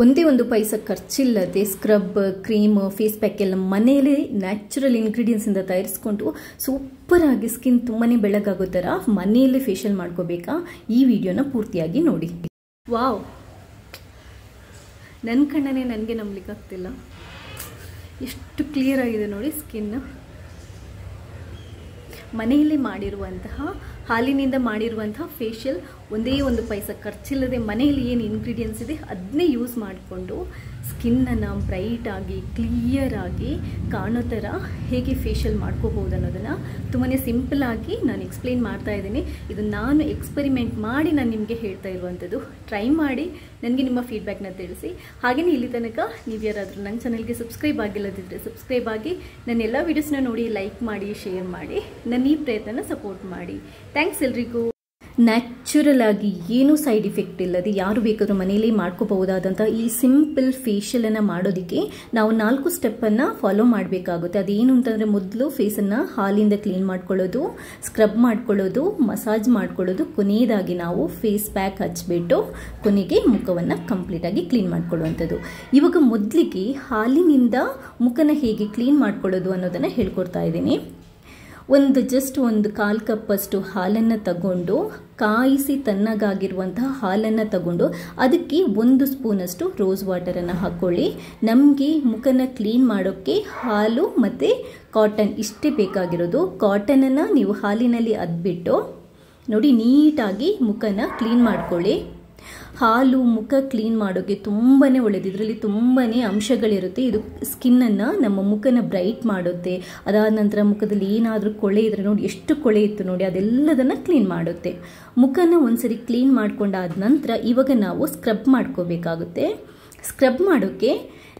ಒಂದೇ ಒಂದು ಪೈಸಾ ಖರ್ಚಿಲ್ಲದೆ ಸ್ಕ್ರಬ್, ಕ್ರೀಮ್, ಫೇಸ್ ಪ್ಯಾಕ್ ಎಲ್ಲ ಮನೆಯಲ್ಲೇ ನ್ಯಾಚುರಲ್ ಇಂಗ್ರೀಡಿಯೆಂಟ್ಸ್ ಇಂದ ತಯಾರಿಸಿಕೊಂಡು ಸೂಪರ್ ಆಗಿ ಸ್ಕಿನ್ ತುಂಬಾನೇ ಬೆಳಗಾಗೋ ತರ ಮನೆಯಲ್ಲೇ ಫೇಶಿಯಲ್ ಮಾಡ್ಕೋಬೇಕಾ? ಈ ವಿಡಿಯೋನ ಪೂರ್ತಿಯಾಗಿ ನೋಡಿ. ವಾವ್, ನನ್ನ ಕಣ್ಣನೇ ನನಗೆ ನಂಬಲಿಕ್ಕೆ ಆಗ್ತಿಲ್ಲ, ಎಷ್ಟು ಕ್ಲಿಯರ್ ಆಗಿದೆ ನೋಡಿ ಸ್ಕಿನ್. ಮನೆಯಲ್ಲೇ ಮಾಡಿರುವಂತಹ ಹಾಲಿನಿಂದ ಮಾಡಿರುವಂತಹ ಫೇಶಿಯಲ್, ಒಂದೇ ಒಂದು ಪೈಸಾ ಖರ್ಚಿಲ್ಲದೆ ಮನೆಯಲ್ಲಿ ಏನು ಇಂಗ್ರೀಡಿಯೆಂಟ್ಸ್ ಇದೆ ಅದನ್ನೇ ಯೂಸ್ ಮಾಡಿಕೊಂಡು ಸ್ಕಿನ್ನನ್ನು ಬ್ರೈಟ್ ಆಗಿ ಕ್ಲಿಯರ್ ಆಗಿ ಕಾಣೋ ಥರ ಹೇಗೆ ಫೇಶಿಯಲ್ ಮಾಡ್ಕೋಬಹುದು ಅನ್ನೋದನ್ನು ತುಂಬಾ ಸಿಂಪಲ್ ಆಗಿ ನಾನು ಎಕ್ಸ್ಪ್ಲೇನ್ ಮಾಡ್ತಾ ಇದ್ದೀನಿ. ಇದು ನಾನು ಎಕ್ಸ್ಪೆರಿಮೆಂಟ್ ಮಾಡಿ ನಾನು ನಿಮಗೆ ಹೇಳ್ತಾ ಇರುವಂಥದ್ದು. ಟ್ರೈ ಮಾಡಿ ನನಗೆ ನಿಮ್ಮ ಫೀಡ್ಬ್ಯಾಕ್ನ ತಿಳಿಸಿ. ಹಾಗೆಯೇ ಇಲ್ಲಿ ತನಕ ನೀವು ಯಾರಾದರೂ ನನ್ನ ಚಾನಲ್ಗೆ ಸಬ್ಸ್ಕ್ರೈಬ್ ಆಗಿಲ್ಲದಿದ್ದರೆ ಸಬ್ಸ್ಕ್ರೈಬ್ ಆಗಿ ನನ್ನ ಎಲ್ಲ ವೀಡಿಯೋಸ್ನ ನೋಡಿ ಲೈಕ್ ಮಾಡಿ, ಶೇರ್ ಮಾಡಿ, ನನ್ನ ಈ ಪ್ರಯತ್ನನ ಸಪೋರ್ಟ್ ಮಾಡಿ. ಥ್ಯಾಂಕ್ಸ್ ಎಲ್ರಿಗೂ. ನ್ಯಾಚುರಲ್ ಆಗಿ ಏನೂ ಸೈಡ್ ಇಫೆಕ್ಟ್ ಇಲ್ಲದೆ ಯಾರು ಬೇಕಾದರೂ ಮನೆಯಲ್ಲೇ ಮಾಡ್ಕೋಬಹುದಾದಂಥ ಈ ಸಿಂಪಲ್ ಫೇಶಿಯಲನ್ನು ಮಾಡೋದಕ್ಕೆ ನಾವು 4 ಸ್ಟೆಪ್ಪನ್ನು ಫಾಲೋ ಮಾಡಬೇಕಾಗುತ್ತೆ. ಅದೇನು ಅಂತಂದರೆ, ಮೊದಲು ಫೇಸನ್ನು ಹಾಲಿಂದ ಕ್ಲೀನ್ ಮಾಡ್ಕೊಳ್ಳೋದು, ಸ್ಕ್ರಬ್ ಮಾಡ್ಕೊಳ್ಳೋದು, ಮಸಾಜ್ ಮಾಡ್ಕೊಳ್ಳೋದು, ಕೊನೆಯದಾಗಿ ನಾವು ಫೇಸ್ ಪ್ಯಾಕ್ ಹಚ್ಚಿಬಿಟ್ಟು ಕೊನೆಗೆ ಮುಖವನ್ನು ಕಂಪ್ಲೀಟಾಗಿ ಕ್ಲೀನ್ ಮಾಡ್ಕೊಳ್ಳುವಂಥದ್ದು. ಇವಾಗ ಮೊದಲಿಗೆ ಹಾಲಿನಿಂದ ಮುಖನ ಹೇಗೆ ಕ್ಲೀನ್ ಮಾಡ್ಕೊಳ್ಳೋದು ಅನ್ನೋದನ್ನು ಹೇಳ್ಕೊಡ್ತಾ ಇದ್ದೀನಿ. ಜಸ್ಟ್ ಒಂದು 1/4 ಕಪ್ಪಷ್ಟು ಹಾಲನ್ನು ತಗೊಂಡು, ಕಾಯಿಸಿ ತಣ್ಣಗಾಗಿರುವಂತಹ ಹಾಲನ್ನು ತಗೊಂಡು ಅದಕ್ಕೆ 1 ಸ್ಪೂನಷ್ಟು ರೋಸ್ ವಾಟರನ್ನು ಹಾಕ್ಕೊಳ್ಳಿ. ನಮಗೆ ಮುಖನ ಕ್ಲೀನ್ ಮಾಡೋಕ್ಕೆ ಹಾಲು ಮತ್ತು ಕಾಟನ್ ಇಷ್ಟೇ ಬೇಕಾಗಿರೋದು. ಕಾಟನನ್ನು ನೀವು ಹಾಲಿನಲ್ಲಿ ಅದ್ಬಿಟ್ಟು ನೋಡಿ ನೀಟಾಗಿ ಮುಖನ ಕ್ಲೀನ್ ಮಾಡ್ಕೊಳ್ಳಿ. ಹಾಲು ಮುಖ ಕ್ಲೀನ್ ಮಾಡೋಕ್ಕೆ ತುಂಬಾ ಒಳ್ಳೆಯದು. ಇದರಲ್ಲಿ ತುಂಬಾ ಅಂಶಗಳಿರುತ್ತೆ. ಇದು ಸ್ಕಿನ್ನನ್ನು, ನಮ್ಮ ಮುಖನ ಬ್ರೈಟ್ ಮಾಡುತ್ತೆ. ಅದಾದ ನಂತರ ಮುಖದಲ್ಲಿ ಏನಾದರೂ ಕೊಳೆ ಇದ್ದರೆ ನೋಡಿ, ಎಷ್ಟು ಕೊಳೆ ಇತ್ತು ನೋಡಿ, ಅದೆಲ್ಲದನ್ನು ಕ್ಲೀನ್ ಮಾಡುತ್ತೆ. ಮುಖನ ಒಂದ್ಸರಿ ಕ್ಲೀನ್ ಮಾಡ್ಕೊಂಡಾದ ನಂತರ ಇವಾಗ ನಾವು ಸ್ಕ್ರಬ್ ಮಾಡ್ಕೋಬೇಕಾಗುತ್ತೆ. ಸ್ಕ್ರಬ್ ಮಾಡೋಕ್ಕೆ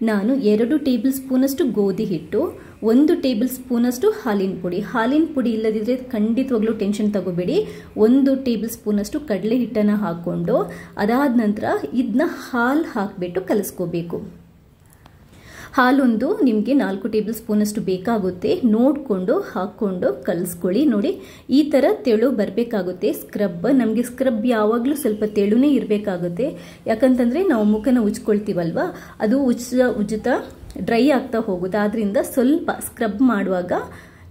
ನಾನು 2 ಟೇಬಲ್ ಸ್ಪೂನಷ್ಟು ಗೋಧಿ ಹಿಟ್ಟು, 1 ಟೇಬಲ್ ಸ್ಪೂನಷ್ಟು ಹಾಲಿನ ಪುಡಿ ಇಲ್ಲದಿದ್ದರೆ ಖಂಡಿತವಾಗ್ಲೂ ಟೆನ್ಷನ್ ತಗೋಬೇಡಿ. 1 ಟೇಬಲ್ ಸ್ಪೂನಷ್ಟು ಕಡಲೆ ಹಿಟ್ಟನ್ನು ಹಾಕ್ಕೊಂಡು ಅದಾದ ನಂತರ ಇದನ್ನ ಹಾಲು ಹಾಕಿಬಿಟ್ಟು ಕಲಿಸ್ಕೋಬೇಕು. ಹಾಲೊಂದು ನಿಮಗೆ 4 ಟೇಬಲ್ ಸ್ಪೂನಷ್ಟು ಬೇಕಾಗುತ್ತೆ. ನೋಡಿಕೊಂಡು ಹಾಕ್ಕೊಂಡು ಕಲಿಸ್ಕೊಳ್ಳಿ. ನೋಡಿ ಈ ಥರ ತೆಳು ಬರಬೇಕಾಗುತ್ತೆ. ನಮಗೆ ಸ್ಕ್ರಬ್ ಯಾವಾಗಲೂ ಸ್ವಲ್ಪ ತೆಳುನೇ ಇರಬೇಕಾಗುತ್ತೆ. ಯಾಕಂತಂದರೆ ನಾವು ಮುಖನ ಉಜ್ಕೊಳ್ತೀವಲ್ವ, ಅದು ಉಜ್ಜುತ್ತಾ ಡ್ರೈ ಆಗ್ತಾ ಹೋಗುತ್ತೆ. ಆದ್ದರಿಂದ ಸ್ವಲ್ಪ ಸ್ಕ್ರಬ್ ಮಾಡುವಾಗ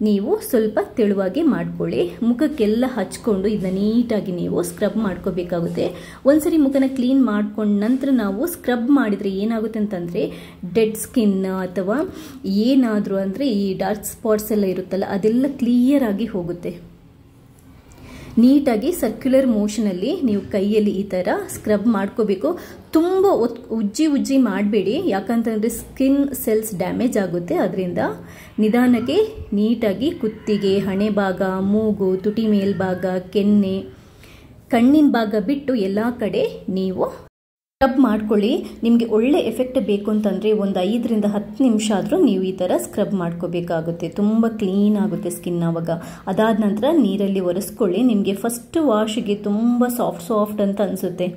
ನೀವು ಸ್ವಲ್ಪ ತೆಳುವಾಗಿ ಮಾಡ್ಕೊಳ್ಳಿ. ಮುಖಕ್ಕೆಲ್ಲ ಹಚ್ಕೊಂಡು ಇದನ್ನ ನೀಟಾಗಿ ನೀವು ಸ್ಕ್ರಬ್ ಮಾಡ್ಕೋಬೇಕಾಗುತ್ತೆ. ಒಂದ್ಸರಿ ಮುಖನ ಕ್ಲೀನ್ ಮಾಡ್ಕೊಂಡ ನಂತರ ನಾವು ಸ್ಕ್ರಬ್ ಮಾಡಿದರೆ ಏನಾಗುತ್ತೆ ಅಂತಂದರೆ, ಡೆಡ್ ಸ್ಕಿನ್ ಅಥವಾ ಏನಾದರೂ ಅಂದರೆ ಈ ಡಾರ್ಕ್ ಸ್ಪಾಟ್ಸ್ ಎಲ್ಲ ಇರುತ್ತಲ್ಲ, ಅದೆಲ್ಲ ಕ್ಲಿಯರ್ ಆಗಿ ಹೋಗುತ್ತೆ. ನೀಟಾಗಿ ಸರ್ಕ್ಯುಲರ್ ಮೋಷನಲ್ಲಿ ನೀವು ಕೈಯಲ್ಲಿ ಈ ಥರ ಸ್ಕ್ರಬ್ ಮಾಡ್ಕೋಬೇಕು. ತುಂಬ ಉಜ್ಜಿ ಮಾಡಬೇಡಿ, ಯಾಕಂತಂದರೆ ಸ್ಕಿನ್ ಸೆಲ್ಸ್ ಡ್ಯಾಮೇಜ್ ಆಗುತ್ತೆ. ಅದರಿಂದ ನಿಧಾನಕ್ಕೆ ನೀಟಾಗಿ ಕುತ್ತಿಗೆ, ಹಣೆ ಭಾಗ, ಮೂಗು, ತುಟಿ ಮೇಲ್ಭಾಗ, ಕೆನ್ನೆ, ಕಣ್ಣಿನ ಭಾಗ ಬಿಟ್ಟು ಎಲ್ಲ ಕಡೆ ನೀವು ಸ್ಕ್ರಬ್ ಮಾಡ್ಕೊಳ್ಳಿ. ನಿಮಗೆ ಒಳ್ಳೆ ಎಫೆಕ್ಟ್ ಬೇಕು ಅಂತಂದರೆ 5 ರಿಂದ 10 ನಿಮಿಷ ಆದರೂ ನೀವು ಈ ಥರ ಸ್ಕ್ರಬ್ ಮಾಡ್ಕೋಬೇಕಾಗುತ್ತೆ. ತುಂಬ ಕ್ಲೀನ್ ಆಗುತ್ತೆ ಸ್ಕಿನ್ ಆವಾಗ. ಅದಾದ ನಂತರ ನೀರಲ್ಲಿ ಒರೆಸ್ಕೊಳ್ಳಿ. ನಿಮಗೆ ಫಸ್ಟ್ ವಾಶ್ಗೆ ತುಂಬ ಸಾಫ್ಟ್ ಅಂತ ಅನಿಸುತ್ತೆ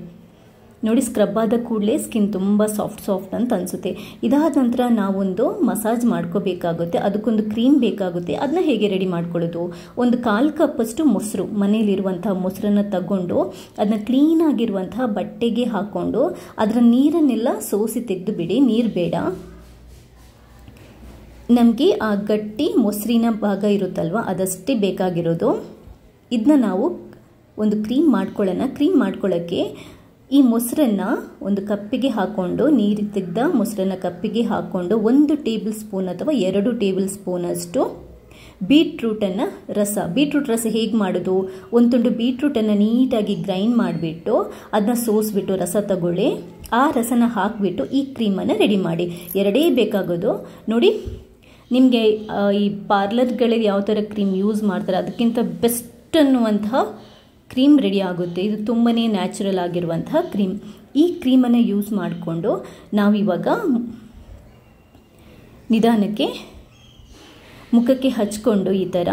ನೋಡಿ. ಸ್ಕ್ರಬ್ ಆದ ಕೂಡಲೇ ಸ್ಕಿನ್ ತುಂಬ ಸಾಫ್ಟ್ ಅಂತ ಅನಿಸುತ್ತೆ. ಇದಾದ ನಂತರ ನಾವೊಂದು ಮಸಾಜ್ ಮಾಡ್ಕೋಬೇಕಾಗುತ್ತೆ. ಅದಕ್ಕೊಂದು ಕ್ರೀಮ್ ಬೇಕಾಗುತ್ತೆ. ಅದನ್ನ ಹೇಗೆ ರೆಡಿ ಮಾಡ್ಕೊಳ್ಳೋದು? 1/4 ಕಪ್ಪಷ್ಟು ಮೊಸರು, ಮನೆಯಲ್ಲಿರುವಂತಹ ಮೊಸರನ್ನು ತಗೊಂಡು ಅದನ್ನ ಕ್ಲೀನಾಗಿರುವಂತಹ ಬಟ್ಟೆಗೆ ಹಾಕ್ಕೊಂಡು ಅದರ ನೀರನ್ನೆಲ್ಲ ಸೋಸಿ ತೆಗೆದು ಬಿಡಿ. ನೀರು ಬೇಡ. ನಮಗೆ ಆ ಗಟ್ಟಿ ಮೊಸರಿನ ಭಾಗ ಇರುತ್ತಲ್ವ, ಅದಷ್ಟೇ ಬೇಕಾಗಿರೋದು. ಇದನ್ನ ನಾವು ಒಂದು ಕ್ರೀಮ್ ಮಾಡ್ಕೊಳ್ಳೋಣ. ಕ್ರೀಮ್ ಮಾಡ್ಕೊಳ್ಳೋಕ್ಕೆ ಈ ಮೊಸರನ್ನು ಒಂದು ಕಪ್ಪಿಗೆ ಹಾಕ್ಕೊಂಡು, ನೀರು ತೆಗೆದ ಮೊಸರನ್ನು ಕಪ್ಪಿಗೆ ಹಾಕ್ಕೊಂಡು 1 ಟೇಬಲ್ ಸ್ಪೂನ್ ಅಥವಾ 2 ಟೇಬಲ್ ಸ್ಪೂನಷ್ಟು ಬೀಟ್ರೂಟ್ ರಸ ಹೇಗೆ ಮಾಡೋದು? ಒಂದು ತುಂಡು ಬೀಟ್ರೂಟನ್ನು ನೀಟಾಗಿ ಗ್ರೈಂಡ್ ಮಾಡಿಬಿಟ್ಟು ಅದನ್ನ ಸೋಸ್ಬಿಟ್ಟು ರಸ ತಗೊಳ್ಳಿ. ಆ ರಸನ ಹಾಕಿಬಿಟ್ಟು ಈ ಕ್ರೀಮನ್ನು ರೆಡಿ ಮಾಡಿ. 2 ಬೇಕಾಗೋದು ನೋಡಿ. ನಿಮಗೆ ಈ ಪಾರ್ಲರ್ಗಳಲ್ಲಿ ಯಾವ ಥರ ಕ್ರೀಮ್ ಯೂಸ್ ಮಾಡ್ತಾರೆ ಅದಕ್ಕಿಂತ ಬೆಸ್ಟ್ ಅನ್ನುವಂತಹ ಕ್ರೀಮ್ ರೆಡಿ ಆಗುತ್ತೆ. ಇದು ತುಂಬಾ ನ್ಯಾಚುರಲ್ ಆಗಿರುವಂತಹ ಕ್ರೀಮ್. ಈ ಕ್ರೀಮನ್ನು ಯೂಸ್ ಮಾಡಿಕೊಂಡು ನಾವಿವಾಗ ನಿಧಾನಕ್ಕೆ ಮುಖಕ್ಕೆ ಹಚ್ಕೊಂಡು ಈ ಥರ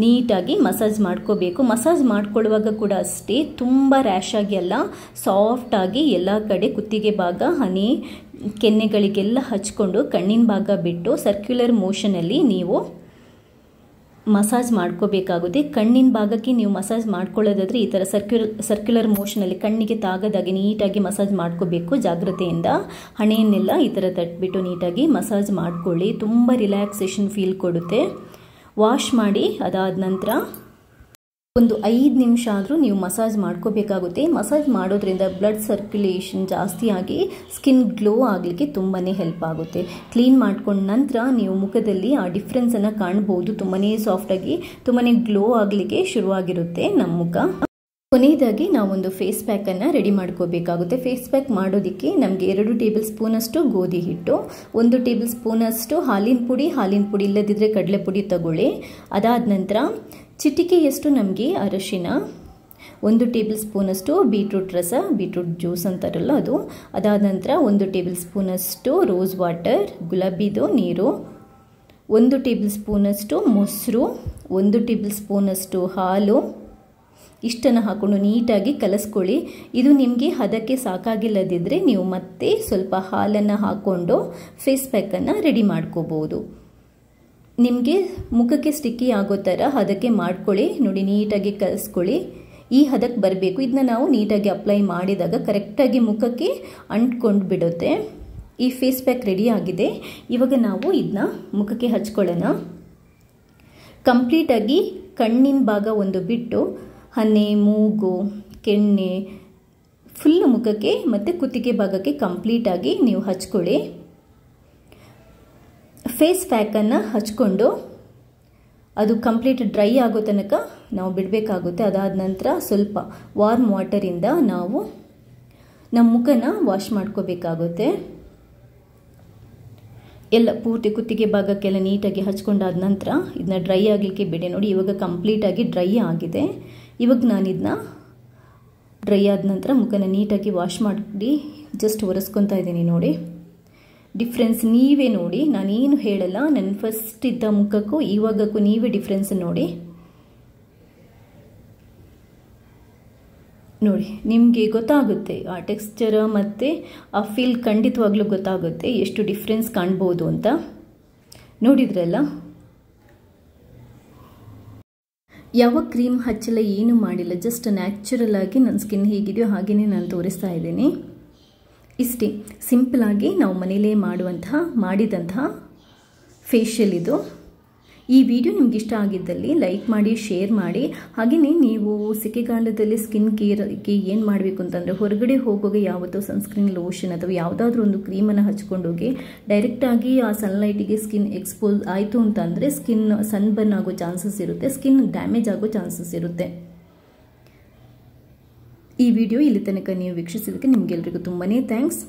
ನೀಟಾಗಿ ಮಸಾಜ್ ಮಾಡ್ಕೋಬೇಕು. ಮಸಾಜ್ ಮಾಡ್ಕೊಳ್ಳುವಾಗ ಕೂಡ ಅಷ್ಟೇ ತುಂಬ ರ್ಯಾಶ್ ಆಗಿ ಅಲ್ಲ, ಸಾಫ್ಟಾಗಿ ಎಲ್ಲ ಕಡೆ ಕುತ್ತಿಗೆ ಭಾಗ, ಹನಿ, ಕೆನ್ನೆಗಳಿಗೆಲ್ಲ ಹಚ್ಕೊಂಡು ಕಣ್ಣಿನ ಭಾಗ ಬಿಟ್ಟು ಸರ್ಕ್ಯುಲರ್ ಮೋಷನಲ್ಲಿ ನೀವು ಮಸಾಜ್ ಮಾಡ್ಕೋಬೇಕಾಗುತ್ತೆ. ಕಣ್ಣಿನ ಭಾಗಕ್ಕೆ ನೀವು ಮಸಾಜ್ ಮಾಡ್ಕೊಳ್ಳೋದಾದರೆ ಈ ಥರ ಸರ್ಕ್ಯುಲರ್ ಮೋಷನಲ್ಲಿ ಕಣ್ಣಿಗೆ ತಾಗದಾಗೆ ನೀಟಾಗಿ ಮಸಾಜ್ ಮಾಡ್ಕೋಬೇಕು. ಜಾಗ್ರತೆಯಿಂದ ಹಣೆಯನ್ನೆಲ್ಲ ಈ ಥರ ತಟ್ಬಿಟ್ಟು ನೀಟಾಗಿ ಮಸಾಜ್ ಮಾಡ್ಕೊಳ್ಳಿ. ತುಂಬ ರಿಲ್ಯಾಕ್ಸೇಷನ್ ಫೀಲ್ ಕೊಡುತ್ತೆ. ವಾಶ್ ಮಾಡಿ ಅದಾದ ನಂತರ ಒಂದು 5 ನಿಮಿಷ ಆದರೂ ನೀವು ಮಸಾಜ್ ಮಾಡ್ಕೋಬೇಕಾಗುತ್ತೆ. ಮಸಾಜ್ ಮಾಡೋದ್ರಿಂದ ಬ್ಲಡ್ ಸರ್ಕ್ಯುಲೇಷನ್ ಜಾಸ್ತಿ ಆಗಿ ಸ್ಕಿನ್ ಗ್ಲೋ ಆಗಲಿಕ್ಕೆ ತುಂಬಾ ಹೆಲ್ಪ್ ಆಗುತ್ತೆ. ಕ್ಲೀನ್ ಮಾಡ್ಕೊಂಡ ನಂತರ ನೀವು ಮುಖದಲ್ಲಿ ಆ ಡಿಫ್ರೆನ್ಸನ್ನು ಕಾಣ್ಬೋದು. ತುಂಬಾ ಸಾಫ್ಟಾಗಿ ತುಂಬಾ ಗ್ಲೋ ಆಗಲಿಕ್ಕೆ ಶುರುವಾಗಿರುತ್ತೆ ನಮ್ಮ ಮುಖ. ಕೊನೆಯದಾಗಿ ನಾವೊಂದು ಫೇಸ್ ಪ್ಯಾಕನ್ನು ರೆಡಿ ಮಾಡ್ಕೋಬೇಕಾಗುತ್ತೆ. ಫೇಸ್ ಪ್ಯಾಕ್ ಮಾಡೋದಕ್ಕೆ ನಮಗೆ 2 ಟೇಬಲ್ ಸ್ಪೂನಷ್ಟು ಗೋಧಿ ಹಿಟ್ಟು, 1 ಟೇಬಲ್ ಸ್ಪೂನಷ್ಟು ಹಾಲಿನ ಪುಡಿ ಇಲ್ಲದಿದ್ದರೆ ಕಡಲೆ ಪುಡಿ ತಗೊಳ್ಳಿ. ಅದಾದ ನಂತರ ಚಿಟಿಕೆಯಷ್ಟು ನಮಗೆ ಅರಿಶಿನ, 1 ಟೇಬಲ್ ಸ್ಪೂನಷ್ಟು ಬೀಟ್ರೂಟ್ ರಸ, ಬೀಟ್ರೂಟ್ ಜ್ಯೂಸ್ ಅಂತಾರಲ್ಲ ಅದು. ಅದಾದ ನಂತರ 1 ಟೇಬಲ್ ಸ್ಪೂನಷ್ಟು ರೋಸ್ ವಾಟರ್, ಗುಲಾಬಿದು ನೀರು, 1 ಟೇಬಲ್ ಸ್ಪೂನಷ್ಟು ಮೊಸರು, 1 ಟೇಬಲ್ ಸ್ಪೂನಷ್ಟು ಹಾಲು. ಇಷ್ಟನ್ನು ಹಾಕೊಂಡು ನೀಟಾಗಿ ಕಲಸ್ಕೊಳ್ಳಿ. ಇದು ನಿಮಗೆ ಹದಕ್ಕೆ ಸಾಕಾಗಿಲ್ಲದಿದ್ದರೆ ನೀವು ಮತ್ತೆ ಸ್ವಲ್ಪ ಹಾಲನ್ನು ಹಾಕ್ಕೊಂಡು ಫೇಸ್ ಪ್ಯಾಕನ್ನು ರೆಡಿ ಮಾಡ್ಕೋಬೋದು. ನಿಮಗೆ ಮುಖಕ್ಕೆ ಸ್ಟಿಕ್ಕಿ ಆಗೋ ಥರ ಹದಕ್ಕೆ ಮಾಡ್ಕೊಳ್ಳಿ. ನೋಡಿ, ನೀಟಾಗಿ ಕಲಿಸ್ಕೊಳ್ಳಿ. ಈ ಹದಕ್ಕೆ ಬರಬೇಕು. ಇದನ್ನ ನಾವು ನೀಟಾಗಿ ಅಪ್ಲೈ ಮಾಡಿದಾಗ ಕರೆಕ್ಟಾಗಿ ಮುಖಕ್ಕೆ ಅಂಟ್ಕೊಂಡು ಬಿಡುತ್ತೆ. ಈ ಫೇಸ್ ಪ್ಯಾಕ್ ರೆಡಿ ಆಗಿದೆ. ಇವಾಗ ನಾವು ಇದನ್ನ ಮುಖಕ್ಕೆ ಹಚ್ಕೊಳ್ಳೋಣ. ಕಂಪ್ಲೀಟಾಗಿ ಕಣ್ಣಿನ ಭಾಗ ಒಂದು ಬಿಟ್ಟು ಹನ್ನೆ, ಮೂಗು, ಕೆನ್ನೆ ಫುಲ್ ಮುಖಕ್ಕೆ ಮತ್ತು ಕುತ್ತಿಗೆ ಭಾಗಕ್ಕೆ ಕಂಪ್ಲೀಟಾಗಿ ನೀವು ಹಚ್ಕೊಳ್ಳಿ. ಫೇಸ್ ಪ್ಯಾಕನ್ನು ಹಚ್ಕೊಂಡು ಅದು ಕಂಪ್ಲೀಟ್ ಡ್ರೈ ಆಗೋ ತನಕ ನಾವು ಬಿಡಬೇಕಾಗುತ್ತೆ. ಅದಾದ ನಂತರ ಸ್ವಲ್ಪ ವಾರ್ಮ್ ವಾಟರಿಂದ ನಾವು ನಮ್ಮ ಮುಖನ ವಾಶ್ ಮಾಡ್ಕೋಬೇಕಾಗುತ್ತೆ. ಎಲ್ಲ ಪೂರ್ತಿ ಕುತ್ತಿಗೆ ಭಾಗಕ್ಕೆಲ್ಲ ನೀಟಾಗಿ ಹಚ್ಕೊಂಡಾದ ನಂತರ ಇದನ್ನ ಡ್ರೈ ಆಗಲಿಕ್ಕೆ ಬಿಡಿ. ನೋಡಿ, ಇವಾಗ ಕಂಪ್ಲೀಟಾಗಿ ಡ್ರೈ ಆಗಿದೆ. ಇವಾಗ ನಾನು ಇದನ್ನ ಡ್ರೈ ಆದ ನಂತರ ಮುಖನ ನೀಟಾಗಿ ವಾಶ್ ಮಾಡಿ ಜಸ್ಟ್ ಒರೆಸ್ಕೊತಾ ಇದ್ದೀನಿ. ನೋಡಿ ಡಿಫ್ರೆನ್ಸ್ ನೀವೇ ನೋಡಿ. ನಾನೇನು ಹೇಳಲ್ಲ. ನನ್ನ ಫಸ್ಟ್ ಇದ್ದ ಮುಖಕ್ಕೂ ಇವಾಗಕ್ಕೂ ನೀವೇ ಡಿಫ್ರೆನ್ಸ್ ನೋಡಿ. ನಿಮಗೆ ಗೊತ್ತಾಗುತ್ತೆ ಆ ಟೆಕ್ಸ್ಚರ್ ಮತ್ತು ಆ ಫೀಲ್ ಖಂಡಿತವಾಗ್ಲೂ ಗೊತ್ತಾಗುತ್ತೆ ಎಷ್ಟು ಡಿಫ್ರೆನ್ಸ್ ಕಾಣ್ಬೋದು ಅಂತ. ನೋಡಿದ್ರಲ್ಲ, ಯಾವ ಕ್ರೀಮ್ ಹಚ್ಚಲ್ಲ, ಏನು ಮಾಡಿಲ್ಲ, ಜಸ್ಟ್ ನ್ಯಾಚುರಲ್ ಆಗಿ ನನ್ನ ಸ್ಕಿನ್ ಹೇಗಿದೆಯೋ ಹಾಗೆಯೇ ನಾನು ತೋರಿಸ್ತಾ ಇದ್ದೀನಿ. ಇಷ್ಟೇ ಸಿಂಪಲಾಗಿ ನಾವು ಮನೇಲೇ ಮಾಡಿದಂತಹ ಫೇಶಿಯಲ್ ಇದು. ಈ ವಿಡಿಯೋ ನಿಮ್ಗೆ ಇಷ್ಟ ಆಗಿದ್ದಲ್ಲಿ ಲೈಕ್ ಮಾಡಿ, ಶೇರ್ ಮಾಡಿ. ಹಾಗೆಯೇ ನೀವು ಸೆಕೆಗಾಲದಲ್ಲಿ ಸ್ಕಿನ್ ಕೇರ್ಗೆ ಏನು ಮಾಡಬೇಕು ಅಂತಂದರೆ, ಹೊರಗಡೆ ಹೋಗೋಗೆ ಯಾವತ್ತೂ ಸನ್ಸ್ಕ್ರೀನ್, ಲೋಷನ್ ಅಥವಾ ಯಾವುದಾದ್ರೂ ಒಂದು ಕ್ರೀಮನ್ನು ಹಚ್ಕೊಂಡೋಗಿ ಡೈರೆಕ್ಟಾಗಿ ಆ ಸನ್ಲೈಟಿಗೆ ಸ್ಕಿನ್ ಎಕ್ಸ್ಪೋಸ್ ಆಯಿತು ಅಂತಂದರೆ ಸ್ಕಿನ್ ಸನ್ಬರ್ನ್ ಆಗೋ ಚಾನ್ಸಸ್ ಇರುತ್ತೆ, ಸ್ಕಿನ್ ಡ್ಯಾಮೇಜ್ ಆಗೋ ಚಾನ್ಸಸ್ ಇರುತ್ತೆ. ಈ ವಿಡಿಯೋ ಇಲ್ಲಿ ತನಕ ನೀವು ವೀಕ್ಷಿಸಿದ್ದಕ್ಕೆ ನಿಮಗೆಲ್ಲರಿಗೂ ತುಂಬಾ ಥ್ಯಾಂಕ್ಸ್.